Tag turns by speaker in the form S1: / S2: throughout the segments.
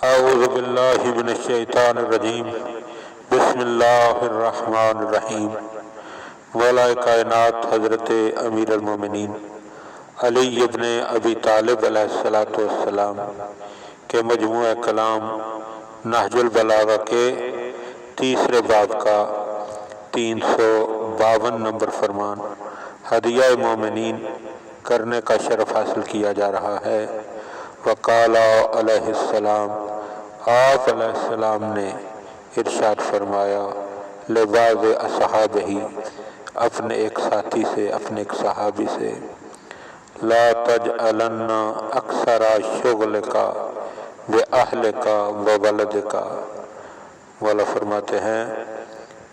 S1: اعوذ باللہ من الشیطان الرجیم بسم اللہ الرحمن الرحیم۔ مولا کائنات حضرت امیر المومنین علی ابن ابی طالب علیہ السلام کے مجموعہ کلام نہج البلاغہ کے تیسرے باب کا 352 نمبر فرمان ہدیہ مومنین کرنے کا شرف حاصل کیا جا رہا ہے۔ وقال علیہ السلام، آپ علیہ السلام نے ارشاد فرمایا لبعض اصحابہ، اپنے ایک ساتھی سے، اپنے ایک صحابی سے، لا تجعلن اکثر شغلک باہلک وولدک۔ مولا فرماتے ہیں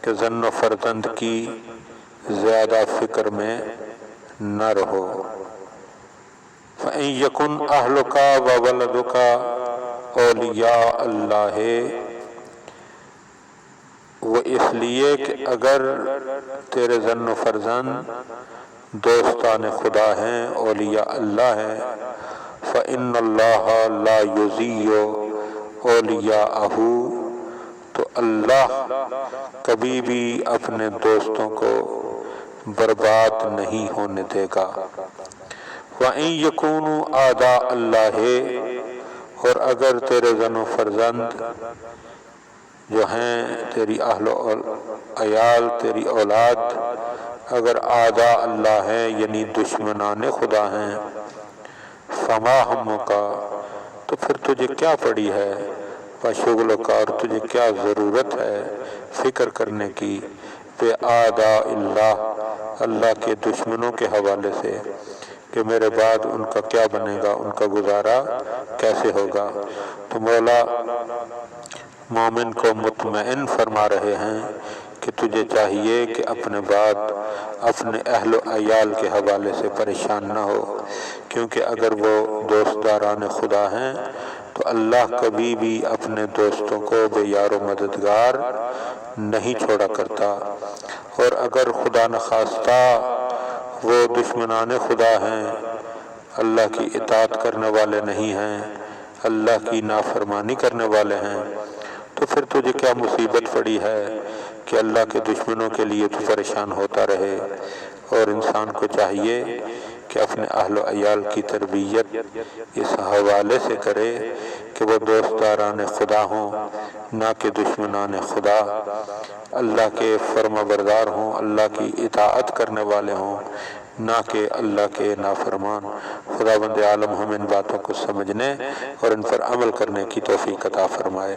S1: کہ زن و فرزند کی زیادہ فکر میں نہ رہو۔ فَإِن يَكُنْ أَهْلُكَ وَوَلَدُكَ أَوْلِيَاءَ اللَّهِ، وہ اس لیے کہ اگر تیرے زن و فرزند دوستان خدا ہیں، اولیاء اللہ ہیں، فَإِنَّ اللَّهَ لَا يُضِيعُ أَوْلِيَاءَهُ، تو اللہ کبھی بھی اپنے دوستوں کو برباد نہیں ہونے دے گا۔ وَإِن يَكُونُوا أَعْدَاءَ اللَّهِ، اور اگر تیرے زن و فرزند جو ہیں، تیری اہل و عیال، تیری اولاد اگر اعداء اللہ ہیں یعنی دشمنان خدا ہیں، فما ہمک، تو پھر تجھے کیا پڑی ہے، وشغلک، اور تجھے کیا ضرورت ہے فکر کرنے کی، بے اعداء اللہ، اللہ کے دشمنوں کے حوالے سے، کہ میرے بعد ان کا کیا بنے گا، ان کا گزارا کیسے ہوگا۔ تو مولا مومن کو مطمئن فرما رہے ہیں کہ تجھے چاہیے کہ اپنے بعد اپنے اہل و عیال کے حوالے سے پریشان نہ ہو، کیونکہ اگر وہ دوستداران خدا ہیں تو اللہ کبھی بھی اپنے دوستوں کو بے یار و مددگار نہیں چھوڑا کرتا، اور اگر خدا نخواستہ وہ دشمنان خدا ہیں، اللہ کی اطاعت کرنے والے نہیں ہیں، اللہ کی نافرمانی کرنے والے ہیں، تو پھر تجھے کیا مصیبت پڑی ہے کہ اللہ کے دشمنوں کے لیے تو پریشان ہوتا رہے۔ اور انسان کو چاہیے کہ اپنے اہل و عیال کی تربیت اس حوالے سے کرے کہ وہ دوستداران خدا ہوں، نہ کہ دشمنان خدا، اللہ کے فرما بردار ہوں، اللہ کی اطاعت کرنے والے ہوں، نہ کہ اللہ کے نافرمان۔ خداوند عالم ہم ان باتوں کو سمجھنے اور ان پر عمل کرنے کی توفیق عطا فرمائے۔